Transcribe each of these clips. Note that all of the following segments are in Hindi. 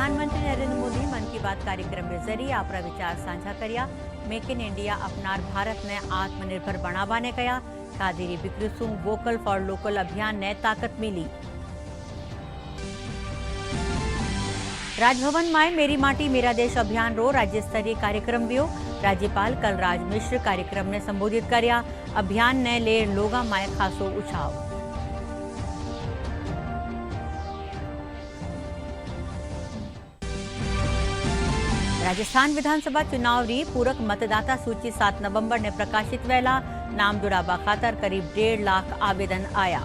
प्रधानमंत्री नरेंद्र मोदी मन की बात कार्यक्रम के जरिए आपरा विचार साझा कर्या। मेक इन इंडिया अपनार भारत ने आत्मनिर्भर बनावाने कया। खादीरी विक्रीसु वोकल फॉर लोकल अभियान ने ताकत मिली। राजभवन में मेरी माटी मेरा देश अभियान रो राज्य स्तरीय कार्यक्रम वियो। राज्यपाल कलराज मिश्र कार्यक्रम ने संबोधित कर्या। अभियान ने ले लोगा में खासो उछाव। राजस्थान विधानसभा चुनाव री पूरक मतदाता सूची 7 नवंबर ने प्रकाशित वेला। नाम जुड़ावा खातर करीब 1.5 लाख आवेदन आया।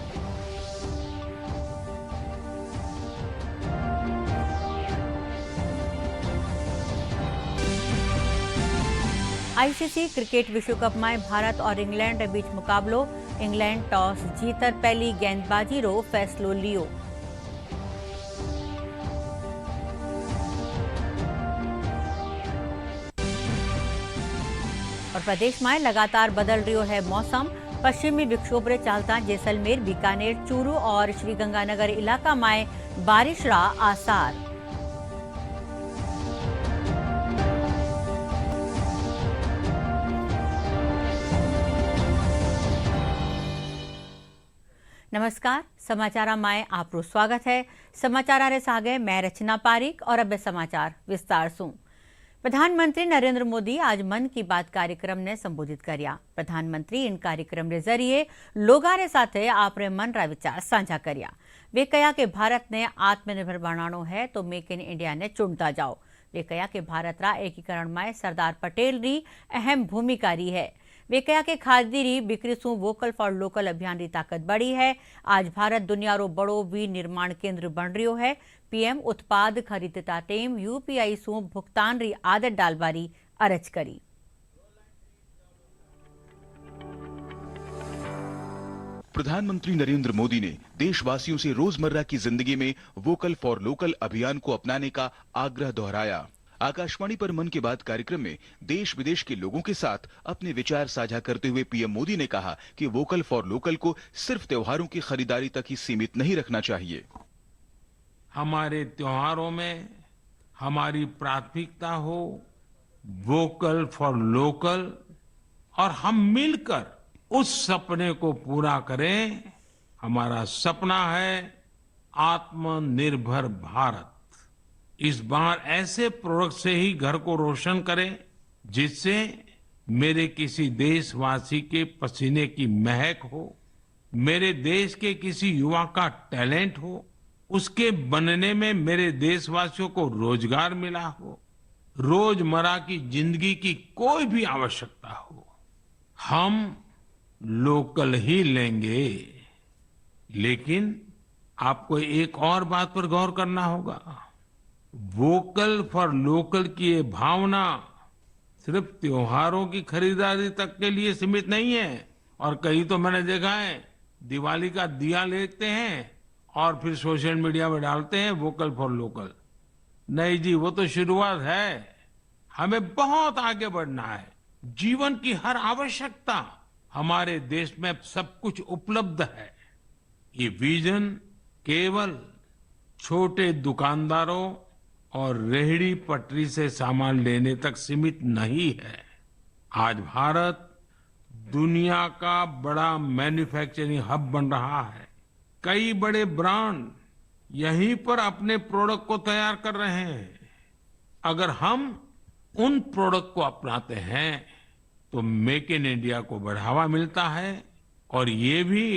आईसीसी क्रिकेट विश्व कप में भारत और इंग्लैंड के बीच मुकाबलो। इंग्लैंड टॉस जीतर पहली गेंदबाजी रो फैसलो लियो। और प्रदेश में लगातार बदल रही है मौसम। पश्चिमी विक्षोभ रे चालता जैसलमेर, बीकानेर, चूरू और श्रीगंगानगर इलाका में बारिश रा आसार। नमस्कार, समाचार में आपरो स्वागत है। समाचार रे सागे मैं रचना पारिक और अब समाचार विस्तार सु। प्रधानमंत्री नरेंद्र मोदी आज मन की बात कार्यक्रम ने संबोधित कर्या। प्रधानमंत्री इन कार्यक्रम के जरिए लोगों रे साथे आपरे मन रा विचार साझा कर्या। वे कहा कि भारत ने आत्मनिर्भर बनानो है तो मेक इन इंडिया ने चुनता जाओ। वे कहा कि भारत रा एकीकरण में सरदार पटेल री अहम भूमिका रही है। वे कहा कि खादी री बिक्रीसु वोकल फॉर लोकल अभियान री ताकत बढ़ी है। आज भारत दुनिया रो बड़ो विनिर्माण केंद्र बन रियो है। पीएम उत्पाद खरीदता टेम यूपीआई सु भुगतान री आदत डालवारी अरज करी। प्रधानमंत्री नरेंद्र मोदी ने देशवासियों से रोजमर्रा की जिंदगी में वोकल फॉर लोकल अभियान को अपनाने का आग्रह दोहराया। आकाशवाणी पर मन की बात कार्यक्रम में देश विदेश के लोगों के साथ अपने विचार साझा करते हुए पीएम मोदी ने कहा कि वोकल फॉर लोकल को सिर्फ त्योहारों की खरीदारी तक ही सीमित नहीं रखना चाहिए। हमारे त्योहारों में हमारी प्राथमिकता हो वोकल फॉर लोकल और हम मिलकर उस सपने को पूरा करें। हमारा सपना है आत्मनिर्भर भारत। इस बार ऐसे प्रोडक्ट से ही घर को रोशन करें जिससे मेरे किसी देशवासी के पसीने की महक हो, मेरे देश के किसी युवा का टैलेंट हो, उसके बनने में मेरे देशवासियों को रोजगार मिला हो, रोजमर्रा की जिंदगी की कोई भी आवश्यकता हो, हम लोकल ही लेंगे। लेकिन आपको एक और बात पर गौर करना होगा। वोकल फॉर लोकल की ये भावना सिर्फ त्योहारों की खरीदारी तक के लिए सीमित नहीं है। और कहीं तो मैंने देखा है दिवाली का दिया लेते हैं और फिर सोशल मीडिया में डालते हैं वोकल फॉर लोकल। नहीं जी, वो तो शुरुआत है। हमें बहुत आगे बढ़ना है। जीवन की हर आवश्यकता हमारे देश में सब कुछ उपलब्ध है। ये विजन केवल छोटे दुकानदारों और रेहड़ी पटरी से सामान लेने तक सीमित नहीं है। आज भारत दुनिया का बड़ा मैन्युफैक्चरिंग हब बन रहा है। कई बड़े ब्रांड यहीं पर अपने प्रोडक्ट को तैयार कर रहे हैं। अगर हम उन प्रोडक्ट को अपनाते हैं तो मेक इन इंडिया को बढ़ावा मिलता है और ये भी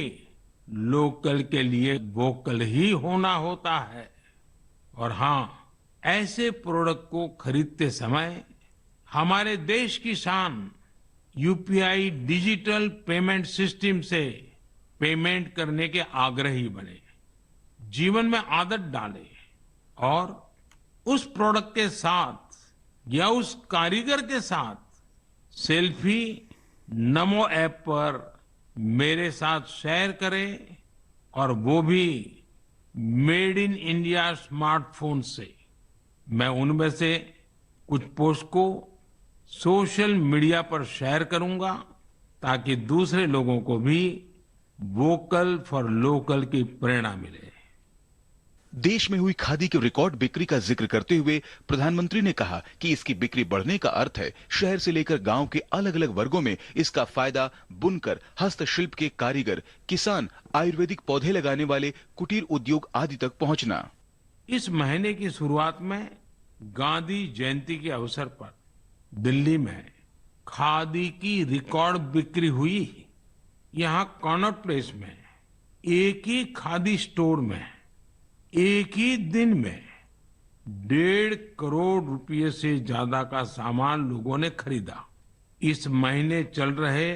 लोकल के लिए वोकल ही होना होता है। और हाँ, ऐसे प्रोडक्ट को खरीदते समय हमारे देश की शान यूपीआई डिजिटल पेमेंट सिस्टम से पेमेंट करने के आग्रही बने, जीवन में आदत डाले और उस प्रोडक्ट के साथ या उस कारीगर के साथ सेल्फी नमो ऐप पर मेरे साथ शेयर करें और वो भी मेड इन इंडिया स्मार्टफोन से। मैं उनमें से कुछ पोस्ट को सोशल मीडिया पर शेयर करूंगा ताकि दूसरे लोगों को भी वोकल फॉर लोकल की प्रेरणा मिले। देश में हुई खादी की रिकॉर्ड बिक्री का जिक्र करते हुए प्रधानमंत्री ने कहा कि इसकी बिक्री बढ़ने का अर्थ है शहर से लेकर गांव के अलग अलग वर्गों में इसका फायदा बुनकर, हस्तशिल्प के कारीगर, किसान, आयुर्वेदिक पौधे लगाने वाले, कुटीर उद्योग आदि तक पहुंचना। इस महीने की शुरुआत में गांधी जयंती के अवसर पर दिल्ली में खादी की रिकॉर्ड बिक्री हुई। यहां कॉनॉट प्लेस में एक ही खादी स्टोर में एक ही दिन में 1.5 करोड़ रुपए से ज्यादा का सामान लोगों ने खरीदा। इस महीने चल रहे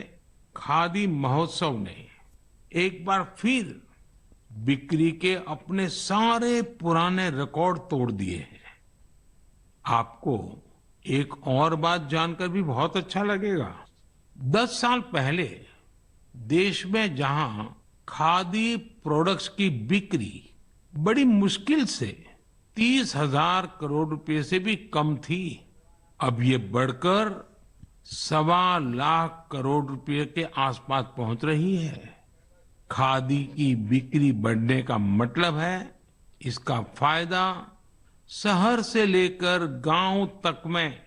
खादी महोत्सव ने एक बार फिर बिक्री के अपने सारे पुराने रिकॉर्ड तोड़ दिए हैं। आपको एक और बात जानकर भी बहुत अच्छा लगेगा। 10 साल पहले देश में जहां खादी प्रोडक्ट्स की बिक्री बड़ी मुश्किल से 30,000 करोड़ रुपए से भी कम थी, अब ये बढ़कर 1.25 लाख करोड़ रुपए के आसपास पहुंच रही है। खादी की बिक्री बढ़ने का मतलब है इसका फायदा शहर से लेकर गांव तक में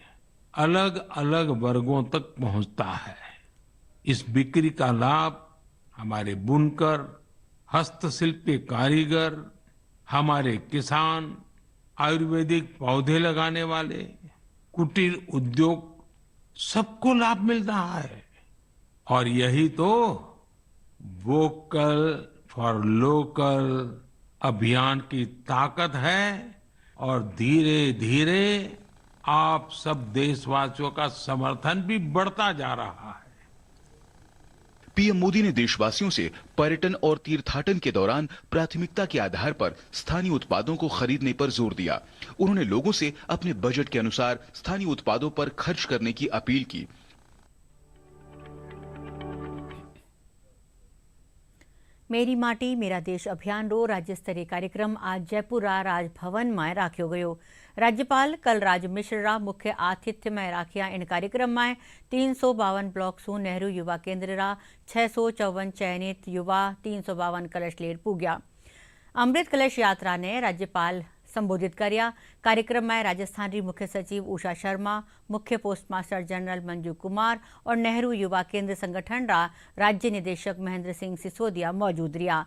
अलग अलग वर्गों तक पहुंचता है। इस बिक्री का लाभ हमारे बुनकर, हस्तशिल्प के कारीगर, हमारे किसान, आयुर्वेदिक पौधे लगाने वाले, कुटीर उद्योग सबको लाभ मिल रहा है। और यही तो वोकल फॉर लोकल अभियान की ताकत है और धीरे धीरे आप सब देशवासियों का समर्थन भी बढ़ता जा रहा है। पीएम मोदी ने देशवासियों से पर्यटन और तीर्थाटन के दौरान प्राथमिकता के आधार पर स्थानीय उत्पादों को खरीदने पर जोर दिया। उन्होंने लोगों से अपने बजट के अनुसार स्थानीय उत्पादों पर खर्च करने की अपील की। मेरी माटी मेरा देश अभियान रो राज्य स्तरीय कार्यक्रम आज जयपुर राजभवन में राख्यो गयो। राज्यपाल कलराज मिश्रा मुख्य आतिथ्य में राख्या। इन कार्यक्रम में 352 ब्लॉक सू नेहरू युवा केंद्र रा 654 चयनित युवा 352 कलश लेर पूग्या। अमृत कलश यात्रा ने राज्यपाल संबोधित कर्या। कार्यक्रम में राजस्थान री मुख्य सचिव उषा शर्मा, मुख्य पोस्टमास्टर जनरल मंजू कुमार और नेहरू युवा केंद्र संगठन रा राज्य निदेशक महेंद्र सिंह सिसोदिया मौजूद रहा।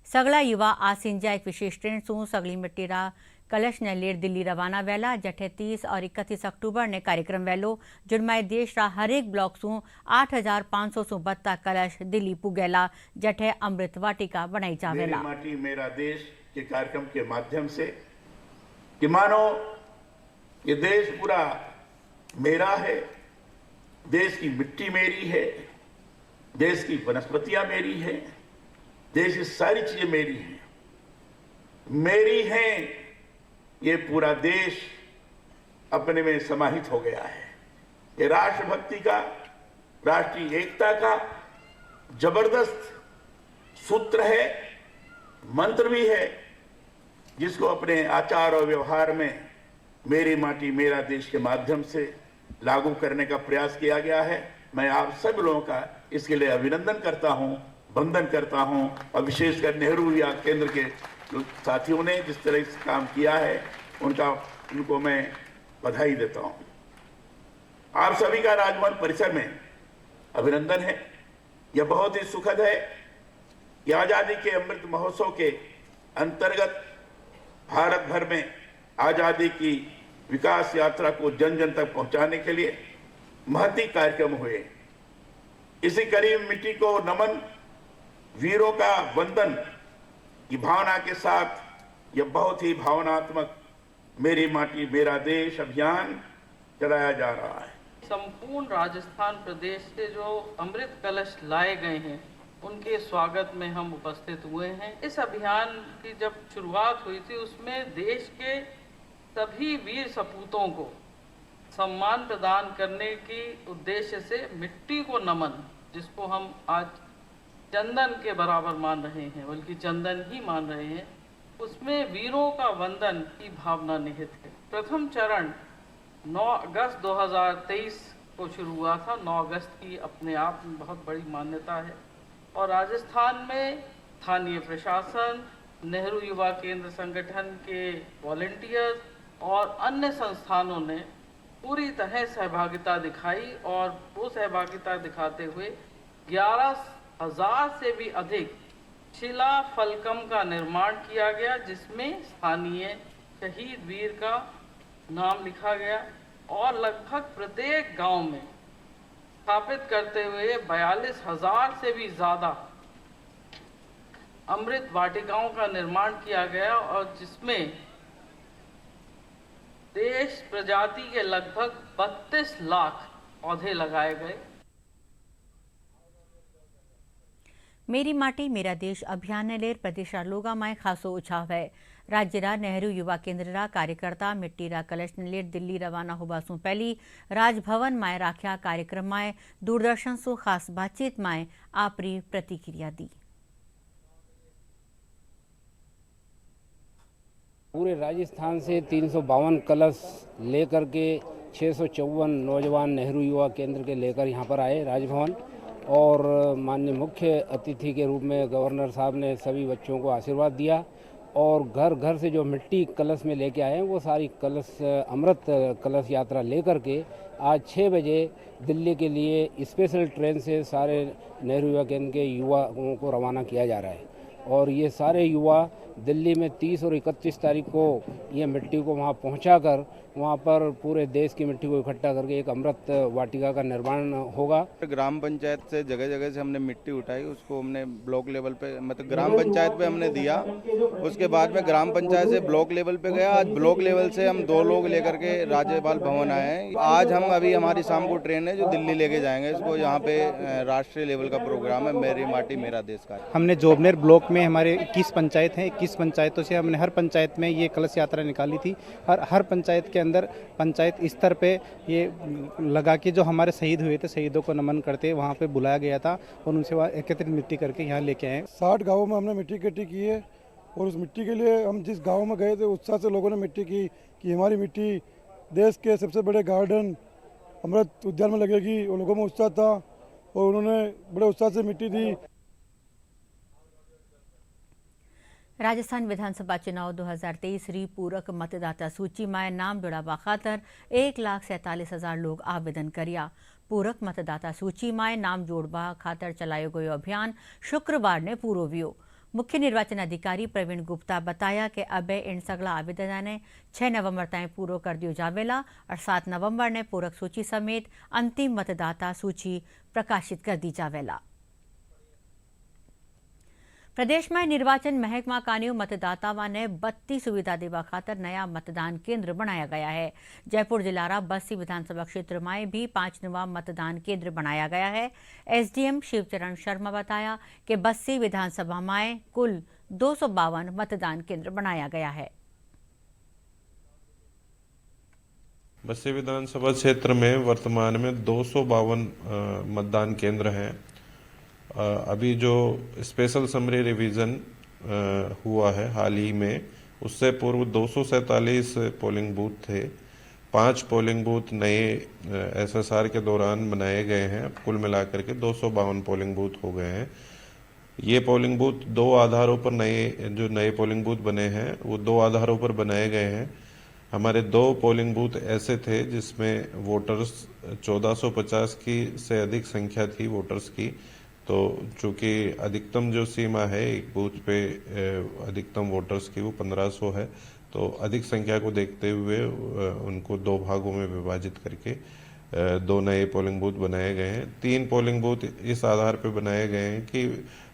सगला युवा आज सिंजा एक विशेष ट्रेन सू सगली मिट्टी रा कलश ने लेर दिल्ली रवाना वेला। जठे 30 और 31 अक्टूबर ने कार्यक्रम वेलो, जिनमें देश रा हरेक ब्लॉक सू 8,500 सू बत्ता कलश दिल्ली पुगेला। जठे अमृत वाटिका बनाई जावेला। मेरी माटी मेरा देश के कार्यक्रम के माध्यम से कि मानो ये देश पूरा मेरा है, देश की मिट्टी मेरी है, देश की वनस्पतियां मेरी है, देश की सारी चीजें मेरी हैं, मेरी हैं। ये पूरा देश अपने में समाहित हो गया है। ये राष्ट्रभक्ति का, राष्ट्रीय एकता का जबरदस्त सूत्र है, मंत्र भी है, जिसको अपने आचार और व्यवहार में मेरी माटी मेरा देश के माध्यम से लागू करने का प्रयास किया गया है। मैं आप सब लोगों का इसके लिए अभिनंदन करता हूं, वंदन करता हूं और विशेषकर नेहरू युवा केंद्र के साथियों ने जिस तरह से काम किया है उनको मैं बधाई देता हूं। आप सभी का राजभवन परिसर में अभिनंदन है। यह बहुत ही सुखद है कि आजादी के अमृत महोत्सव के अंतर्गत भारत भर में आजादी की विकास यात्रा को जन जन तक पहुंचाने के लिए महती कार्यक्रम हुए। इसी करीब मिट्टी को नमन, वीरों का वंदन की भावना के साथ यह बहुत ही भावनात्मक मेरी माटी मेरा देश अभियान चलाया जा रहा है। संपूर्ण राजस्थान प्रदेश से जो अमृत कलश लाए गए हैं उनके स्वागत में हम उपस्थित हुए हैं। इस अभियान की जब शुरुआत हुई थी उसमें देश के सभी वीर सपूतों को सम्मान प्रदान करने की उद्देश्य से मिट्टी को नमन, जिसको हम आज चंदन के बराबर मान रहे हैं, बल्कि चंदन ही मान रहे हैं, उसमें वीरों का वंदन की भावना निहित है। प्रथम चरण 9 अगस्त 2023 को शुरू हुआ था। 9 अगस्त की अपने आप में बहुत बड़ी मान्यता है और राजस्थान में स्थानीय प्रशासन, नेहरू युवा केंद्र संगठन के वॉलेंटियर्स और अन्य संस्थानों ने पूरी तरह सहभागिता दिखाई और वो सहभागिता दिखाते हुए 11,000 से भी अधिक शिला फलकम का निर्माण किया गया, जिसमें स्थानीय शहीद वीर का नाम लिखा गया और लगभग प्रत्येक गांव में स्थापित करते हुए 42,000 से भी ज़्यादा अमृत वाटिकाओं का निर्माण किया गया और जिसमें देश प्रजाति के लगभग 32 लाख पौधे लगाए गए। मेरी माटी मेरा देश अभियान प्रदेशा लोगा माय खासो उत्साह है। राज्य नेहरू युवा केंद्र कार्यकर्ता मिट्टी कलश लेट दिल्ली रवाना होबा सु पहली राजभवन माय राख्या कार्यक्रम माय दूरदर्शन सु खास बातचीत माय आपरी प्रतिक्रिया दी। पूरे राजस्थान से 352 कलश लेकर के 654 नौजवान नेहरू युवा केंद्र के लेकर यहाँ पर आए राजभवन, और माननीय मुख्य अतिथि के रूप में गवर्नर साहब ने सभी बच्चों को आशीर्वाद दिया और घर घर से जो मिट्टी कलश में लेके आए हैं वो सारी कलश अमृत कलश यात्रा लेकर के आज 6 बजे दिल्ली के लिए स्पेशल ट्रेन से सारे नेहरू युवा केंद्र के युवाओं को रवाना किया जा रहा है। और ये सारे युवा दिल्ली में 30 और 31 तारीख को ये मिट्टी को वहाँ पहुँचाकर वहाँ पर पूरे देश की मिट्टी को इकट्ठा करके एक अमृत वाटिका का निर्माण होगा। ग्राम पंचायत से जगह जगह से हमने मिट्टी उठाई, उसको हमने ब्लॉक लेवल पे मतलब ग्राम पंचायत पे हमने दिया, उसके बाद में ग्राम पंचायत से ब्लॉक लेवल पे गया। आज ब्लॉक लेवल से हम 2 लोग लेकर के राज्यपाल भवन आए हैं। आज हम अभी हमारी शाम को ट्रेन है जो दिल्ली लेके जाएंगे इसको। यहाँ पे राष्ट्रीय लेवल का प्रोग्राम है मेरी माटी मेरा देश का। हमने जोबनेर ब्लॉक में हमारे 21 पंचायत हैं, 21 पंचायतों से हमने हर पंचायत में ये कलश यात्रा निकाली थी। हर पंचायत के अंदर पंचायत स्तर पे ये लगा के जो हमारे शहीद हुए थे शहीदों को नमन करते वहाँ पे बुलाया गया था और उनसे वहाँ एकत्रित मिट्टी करके यहाँ लेके आए। 60 गाँवों में हमने मिट्टी इकट्ठी की है और उस मिट्टी के लिए हम जिस गाँव में गए थे उत्साह से लोगों ने मिट्टी की कि हमारी मिट्टी देश के सबसे बड़े गार्डन अमृत उद्यान में लगेगी और लोगों में उत्साह था और उन्होंने बड़े उत्साह से मिट्टी दी। राजस्थान विधानसभा चुनाव 2023 री पूरक मतदाता सूची में नाम जोड़ावा खातर 1,47,000 लोग आवेदन करिया। पूरक मतदाता सूची में नाम जोड़वा खातर चलायो गयो अभियान शुक्रवार ने पूरो वियो। मुख्य निर्वाचन अधिकारी प्रवीण गुप्ता बताया कि अब इन सगला आवेदन ने 6 नवंबर ताईं पूरो कर दियो जावेला और 7 नवंबर ने पूरक सूची समेत अंतिम मतदाता सूची प्रकाशित कर दी जावेला। प्रदेश में निर्वाचन महकमा कान्यू मतदाताओं ने बत्ती सुविधा देवा खातर नया मतदान केंद्र बनाया गया है। जयपुर जिलारा बस्सी विधानसभा क्षेत्र में भी 5 नवा मतदान केंद्र बनाया गया है। एसडीएम शिवचरण शर्मा बताया कि बस्सी विधानसभा में कुल 252 मतदान केंद्र बनाया गया है। बस्सी विधानसभा क्षेत्र में वर्तमान में 252 मतदान केंद्र हैं। अभी जो स्पेशल समरी रिवीजन हुआ है हाल ही में, उससे पूर्व 247 पोलिंग बूथ थे। 5 पोलिंग बूथ नए एसएसआर के दौरान बनाए गए हैं। कुल मिलाकर के 252 पोलिंग बूथ हो गए हैं। ये पोलिंग बूथ 2 आधारों पर नए पोलिंग बूथ बने हैं वो 2 आधारों पर बनाए गए हैं। हमारे 2 पोलिंग बूथ ऐसे थे जिसमें वोटर्स 1450 की से अधिक संख्या थी वोटर्स की, तो चूंकि अधिकतम जो सीमा है एक बूथ पे अधिकतम वोटर्स की वो 1500 है, तो अधिक संख्या को देखते हुए उनको 2 भागों में विभाजित करके 2 नए पोलिंग बूथ बनाए गए हैं। 3 पोलिंग बूथ इस आधार पर बनाए गए हैं कि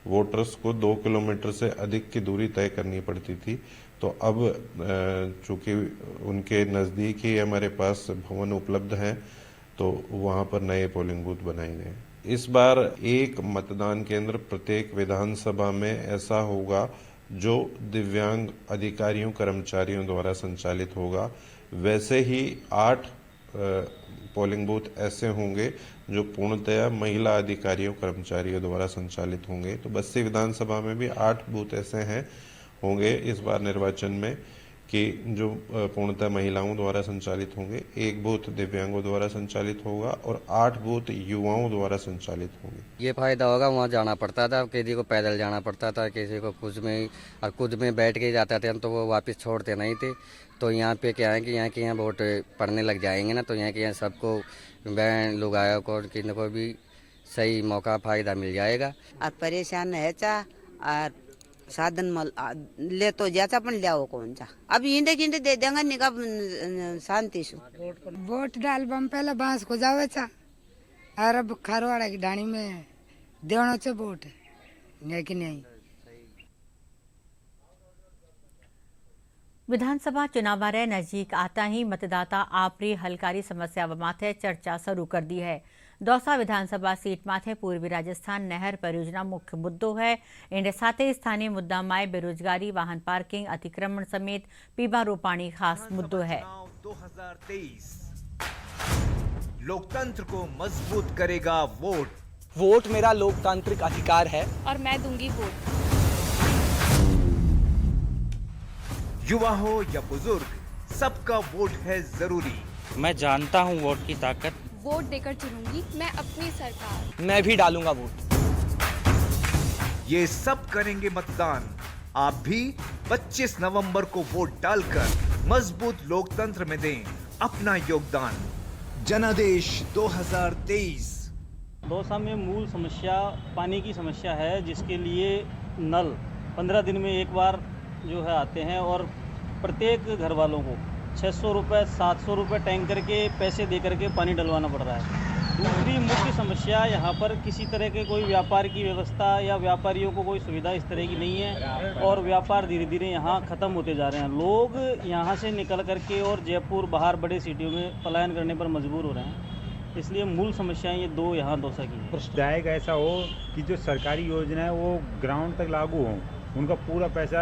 वोटर्स को 2 किलोमीटर से अधिक की दूरी तय करनी पड़ती थी, तो अब चूंकि उनके नज़दीक ही हमारे पास भवन उपलब्ध हैं तो वहाँ पर नए पोलिंग बूथ बनाए गए। इस बार एक मतदान केंद्र प्रत्येक विधानसभा में ऐसा होगा जो दिव्यांग अधिकारियों कर्मचारियों द्वारा संचालित होगा। वैसे ही 8 पोलिंग बूथ ऐसे होंगे जो पूर्णतया महिला अधिकारियों कर्मचारियों द्वारा संचालित होंगे। तो बस्सी विधानसभा में भी 8 बूथ ऐसे होंगे इस बार निर्वाचन में कि जो पूर्णतः महिलाओं द्वारा संचालित होंगे, 1 बूथ दिव्यांगों द्वारा संचालित होगा और 8 बूथ युवाओं द्वारा संचालित होंगे। ये फायदा होगा, वहाँ जाना पड़ता था, किसी को पैदल जाना पड़ता था, किसी को खुद में बैठ के जाते थे हम, तो वो वापस छोड़ते नहीं थे। तो यहाँ पे क्या है कि यहाँ वोट पड़ने लग जाएंगे ना, तो यहाँ के यहाँ सबको बहन लोग आया को किसी को भी सही मौका फायदा मिल जाएगा। और परेशान है चा और साधन ले तो जैसा अपन लिया हो कौन सा अब इंडे गिंडे दे देंगे निकाह शांति से वोट डाल बम पहले बांस को जावे चा और अब खारवाड़ा की डाणी में देवनो चे वोट नहीं कि नहीं। विधानसभा चुनावारे नजदीक आता ही मतदाता आपरी हलकारी समस्या माथे चर्चा शुरू कर दी है। दौसा विधानसभा सीट माथे पूर्वी राजस्थान नहर परियोजना मुख्य मुद्दो है। इनके साथ ही स्थानीय मुद्दा माए बेरोजगारी, वाहन पार्किंग, अतिक्रमण समेत पीबा रोपाणी खास मुद्दो है। 2023 लोकतंत्र को मजबूत करेगा वोट। वोट मेरा लोकतांत्रिक अधिकार है और मैं दूंगी वोट। युवा हो या बुजुर्ग, सबका वोट है जरूरी। मैं जानता हूं वोट की ताकत। वोट देकर चुनूंगी मैं अपनी सरकार। मैं भी डालूंगा वोट। ये सब करेंगे मतदान। आप भी 25 नवंबर को वोट डालकर मजबूत लोकतंत्र में दें अपना योगदान। जनादेश 2023। दौसा में मूल समस्या पानी की समस्या है, जिसके लिए नल 15 दिन में एक बार जो है आते हैं और प्रत्येक घर वालों को 600 रुपये 700 रुपये टैंकर के पैसे दे करके पानी डलवाना पड़ रहा है। दूसरी मुख्य समस्या यहाँ पर किसी तरह के कोई व्यापार की व्यवस्था या व्यापारियों को कोई सुविधा इस तरह की नहीं है और व्यापार धीरे धीरे यहाँ ख़त्म होते जा रहे हैं। लोग यहाँ से निकल करके और जयपुर बाहर बड़े सिटियों में पलायन करने पर मजबूर हो रहे हैं। इसलिए मूल समस्याएं ये दो यहाँ दौसा की हैं। प्रश्नदायक ऐसा हो कि जो सरकारी योजना है वो ग्राउंड तक लागू हो, उनका पूरा पैसा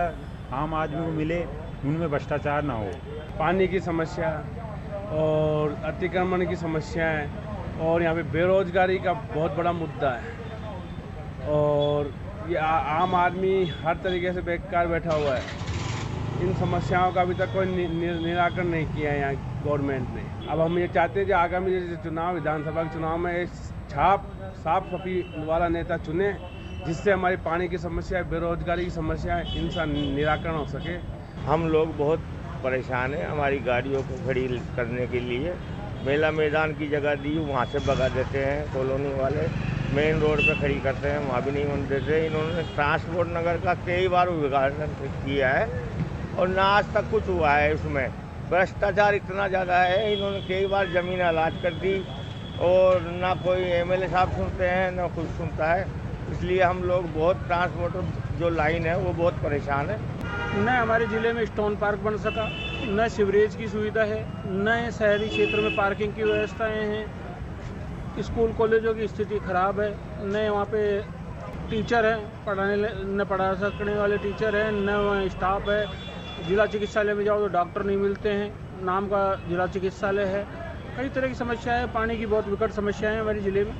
आम आदमी को मिले, उनमें भ्रष्टाचार ना हो। पानी की समस्या और अतिक्रमण की समस्याएं और यहाँ पे बेरोजगारी का बहुत बड़ा मुद्दा है और ये आम आदमी हर तरीके से बेकार बैठा हुआ है। इन समस्याओं का अभी तक कोई निराकरण नहीं किया है यहाँ गवर्नमेंट ने। अब हम ये चाहते हैं कि आगामी चुनाव, विधानसभा के चुनाव में एक साफ सफाई वाला नेता चुने, जिससे हमारी पानी की समस्या, बेरोजगारी की समस्या, इनका निराकरण हो सके। हम लोग बहुत परेशान हैं हमारी गाड़ियों को खड़ी करने के लिए। मेला मैदान की जगह दी, वहाँ से भगा देते हैं कॉलोनी वाले, मेन रोड पे खड़ी करते हैं, वहाँ भी नहीं होने देते। इन्होंने ट्रांसपोर्ट नगर का कई बार उद्घाटन किया है और ना आज तक कुछ हुआ है। उसमें भ्रष्टाचार इतना ज़्यादा है, इन्होंने कई बार ज़मीन अलाट कर दी और ना कोई एमएलए साहब सुनते हैं ना कुछ सुनता है। इसलिए हम लोग बहुत ट्रांसपोर्ट जो लाइन है वो बहुत परेशान है। न हमारे ज़िले में स्टोन पार्क बन सका, न सीवरेज की सुविधा है, न शहरी क्षेत्र में पार्किंग की व्यवस्थाएं हैं, स्कूल कॉलेजों की स्थिति खराब है, न वहाँ पे टीचर हैं न पढ़ा सकने वाले टीचर हैं, न वहाँ स्टाफ है। जिला चिकित्सालय में जाओ तो डॉक्टर नहीं मिलते हैं, नाम का जिला चिकित्सालय है। कई तरह की समस्याएं हैं, पानी की बहुत विकट समस्याएं हैं हमारे ज़िले में।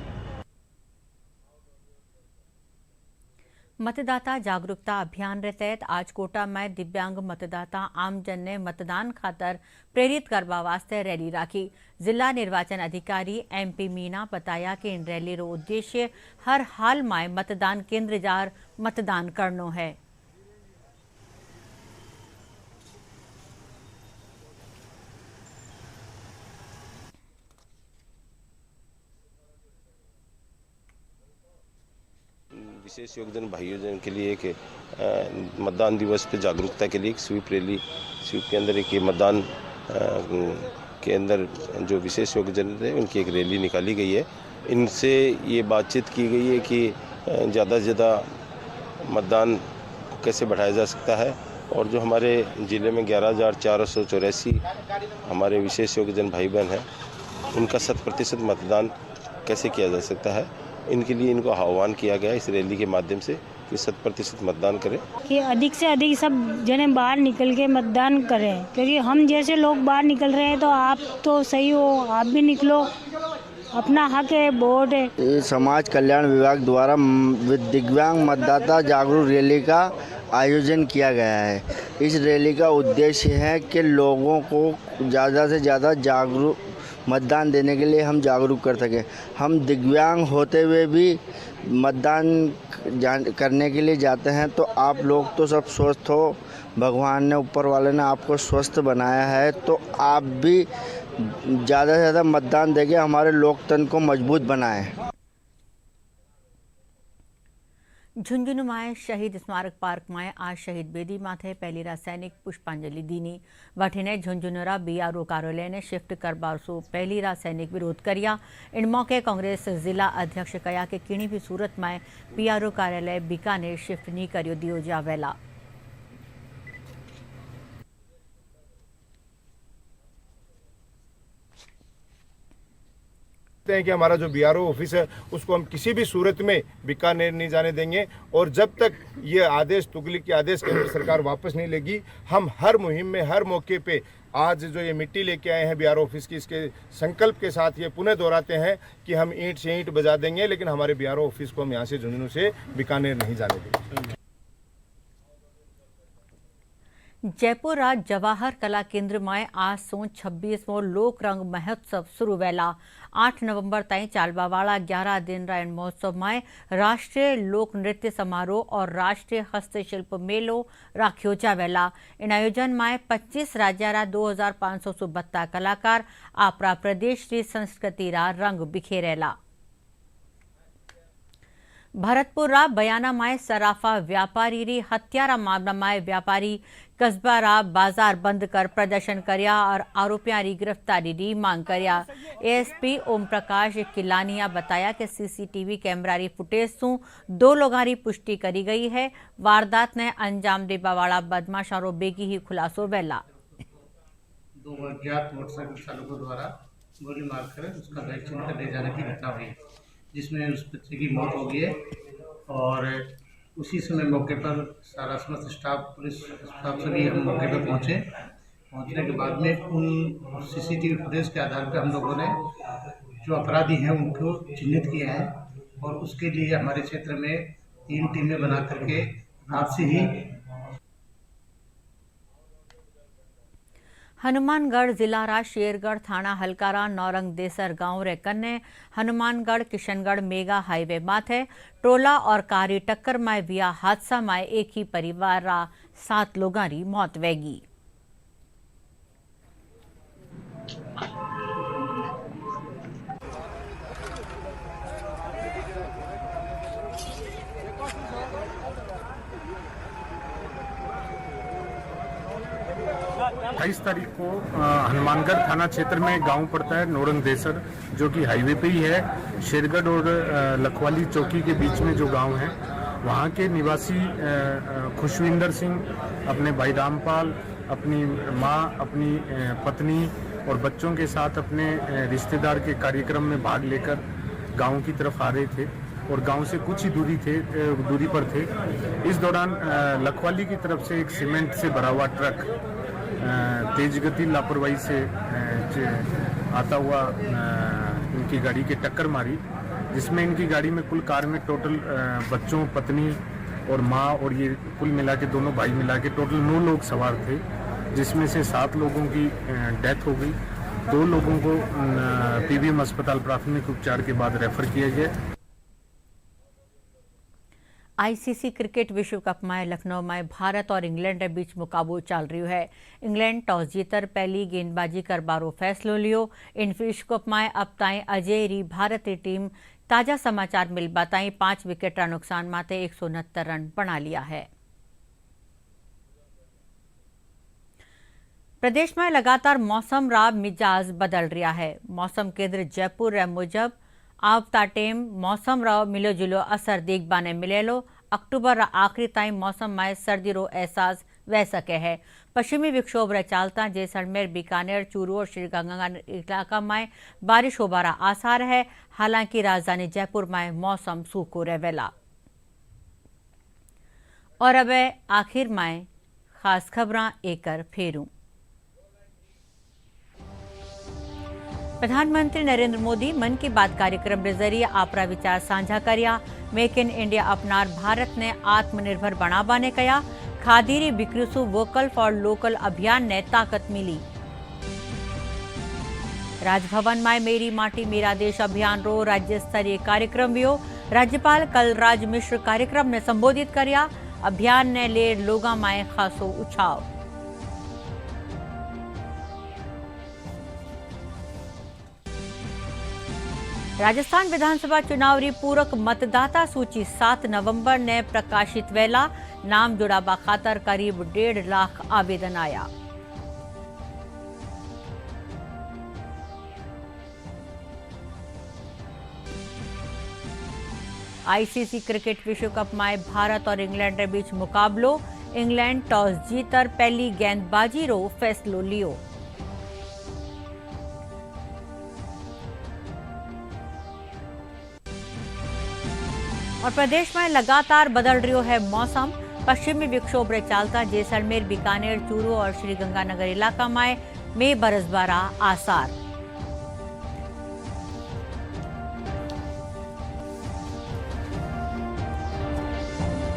मतदाता जागरूकता अभियान के तहत आज कोटा में दिव्यांग मतदाता आमजन ने मतदान खातर प्रेरित करवा वास्ते रैली राखी। जिला निर्वाचन अधिकारी MP मीना बताया कि इन रैली रो उद्देश्य हर हाल में मतदान केंद्र जार मतदान करनो है। विशेष योगदान भाइयों जन के लिए एक मतदान दिवस पे जागरूकता के लिए एक स्वीप रैली, स्वीप के अंदर एक मतदान के अंदर जो विशेष योगदान है उनकी एक रैली निकाली गई है। इनसे ये बातचीत की गई है कि ज़्यादा से ज़्यादा मतदान को कैसे बढ़ाया जा सकता है और जो हमारे ज़िले में 11,484 हमारे विशेष योगदान भाई बहन हैं उनका 100% मतदान कैसे किया जा सकता है, इनके लिए इनको आह्वान किया गया इस रैली के माध्यम से कि 100% मतदान करें, कि अधिक से अधिक सब जने बाहर निकल के मतदान करें, क्योंकि हम जैसे लोग बाहर निकल रहे हैं तो आप तो सही हो, आप भी निकलो, अपना हक है, वोट है। समाज कल्याण विभाग द्वारा दिव्यांग मतदाता जागरूक रैली का आयोजन किया गया है। इस रैली का उद्देश्य है कि लोगों को ज़्यादा से ज़्यादा जागरूक मतदान देने के लिए हम जागरूक कर सकें। हम दिव्यांग होते हुए भी मतदान करने के लिए जाते हैं, तो आप लोग तो सब स्वस्थ हो, भगवान ने ऊपर वाले ने आपको स्वस्थ बनाया है, तो आप भी ज़्यादा से ज़्यादा मतदान देके हमारे लोकतंत्र को मजबूत बनाएं। झुंझुनू माए शहीद स्मारक पार्क में आज शहीद बेदी माथे पहली रासायनिक पुष्पांजलि दीनी वठिने झुंझुनूरा बीआरओ कार्यालय ने शिफ्ट करबार सो पहली रासायनिक विरोध करिया। इन मौके कांग्रेस जिला अध्यक्ष कया के किणी भी सूरत में बीआरओ कार्यालय बीकानेर शिफ्ट नहीं करियो दियो जावेला। हैं कि हमारा जो बीआरओ ऑफिस है उसको हम किसी भी सूरत में बीकानेर नहीं जाने देंगे, और जब तक ये आदेश तुगलक के आदेश केंद्र सरकार वापस नहीं लेगी, हम हर मुहिम में हर मौके पे आज जो ये मिट्टी लेके आए हैं बीआरओ ऑफिस की, इसके संकल्प के साथ ये पुनः दोहराते हैं कि हम ईंट से ईंट बजा देंगे, लेकिन हमारे बीआरओ ऑफिस को हम यहाँ से झुंझुनू से बीकानेर नहीं जाने देंगे। जयपुर आज जवाहर कला केंद्र में आज सो 26वां लोक रंग महोत्सव शुरू वेला। 8 नवंबर ताईं चालवा वाला 11 दिन रा महोत्सव में राष्ट्रीय लोक नृत्य समारोह और राष्ट्रीय हस्तशिल्प मेलो राख्यो जावेला। इन आयोजन में 25 राज्य रा 2572 कलाकार आपरा प्रदेश की संस्कृति रा रंग बिखेरेला। भरतपुर रा बयाना में सराफा व्यापारी री हत्यारा मामला में व्यापारी कस्बा रा बाजार बंद कर प्रदर्शन करया और आरोपियों की गिरफ्तारी री मांग करया। एएसपी ओम प्रकाश किलानिया बताया कि सीसीटीवी कैमरा री फुटेज सु 2 लोगों की पुष्टि करी गई है। वारदात ने अंजाम देवा वाला बदमाशारो बेगी ही खुलासो वेला। 2 अज्ञात मोटरसाइकिल चालकों द्वारा गोली मारकर उसका बैग छीन कर ले जाने की घटना हुई, जिसमें उस बच्चे की मौत हो गई है। और उसी समय मौके पर सारा समस्त स्टाफ, पुलिस स्टाफ सभी हम मौके पर पहुंचने के बाद में उन सीसीटीवी फुटेज के आधार पर हम लोगों ने जो अपराधी हैं उनको चिन्हित किया है, और उसके लिए हमारे क्षेत्र में 3 टीमें बना करके रात से ही हनुमानगढ़ जिला रा शेरगढ़ थाना हलकारा नौरंग देसर गांव रे कन्ने हनुमानगढ़ किशनगढ़ मेगा हाईवे माथे टोला और कारी टक्कर में विया हादसा में एक ही परिवार रा 7 लोगों की मौत वेगी। तेईस तारीख को हनुमानगढ़ थाना क्षेत्र में गांव पड़ता है नौरंग देसर, जो कि हाईवे पे ही है। शेरगढ़ और लखवाली चौकी के बीच में जो गांव है, वहां के निवासी खुशविंदर सिंह अपने भाई रामपाल, अपनी मां, अपनी पत्नी और बच्चों के साथ अपने रिश्तेदार के कार्यक्रम में भाग लेकर गांव की तरफ आ रहे थे और गांव से कुछ ही दूरी पर थे। इस दौरान लखवाली की तरफ से एक सीमेंट से भरा हुआ ट्रक तेज गति लापरवाही से आता हुआ इनकी गाड़ी के टक्कर मारी, जिसमें इनकी गाड़ी में कुल कार में टोटल बच्चों, पत्नी और माँ और ये कुल मिला के दोनों भाई मिला के टोटल 9 लोग सवार थे, जिसमें से 7 लोगों की डेथ हो गई। 2 लोगों को पीबीएम अस्पताल प्राथमिक उपचार के बाद रेफर किया गया। आईसीसी क्रिकेट विश्व कप में लखनऊ में भारत और इंग्लैंड के बीच मुकाबलो चल रही है। इंग्लैंड टॉस जीतर पहली गेंदबाजी करबारो फैसलो लियो। इन विश्व कप में अब ताई अजय री भारतीय टीम ताजा समाचार मिलबा ताई 5 विकेट रा नुकसान माते 169 रन बना लिया है। प्रदेश में लगातार मौसम रा मिजाज बदल रहा है। मौसम केंद्र जयपुर रे मुजब आवता टेम मौसम रो मिलो जुलो असर देखबा ने मिलेलो। अक्टूबर रा आखिरी ताई मौसम में सर्दी रो एहसास वह सके है। पश्चिमी विक्षोभ रे चालता जैसलमेर, बीकानेर, चूरू और श्रीगंगानगर इलाका में बारिश होबारा आसार है। हालांकि राजधानी जयपुर में मौसम सूखो रहेला। और अब आखिर में खास खबरां एकर फेरूं। प्रधानमंत्री नरेंद्र मोदी मन की बात कार्यक्रम के जरिए आपरा विचार साझा करिया। मेक इन इंडिया अपनार भारत ने आत्मनिर्भर बनावा ने कया। खादीरी बिक्रिसु वोकल फॉर लोकल अभियान ने ताकत मिली। राजभवन में मेरी माटी मेरा देश अभियान रो राज्य स्तरीय कार्यक्रम वियो। राज्यपाल कलराज मिश्र कार्यक्रम ने संबोधित कर्या। अभियान ने ले लोगा में खासो उछाव। राजस्थान विधानसभा चुनाव री पूरक मतदाता सूची 7 नवंबर ने प्रकाशित वेला। नाम जुड़ाबा खातर करीब 1.5 लाख आवेदन आया। आईसीसी क्रिकेट विश्व कप में भारत और इंग्लैंड के बीच मुकाबलो। इंग्लैंड टॉस जीतर पहली गेंदबाजी रो फैसलो लियो। और प्रदेश में लगातार बदल रही है मौसम। पश्चिमी विक्षोभ रे चालता जैसलमेर, बीकानेर, चूरू और श्रीगंगानगर इलाका में बरसबारा आसार।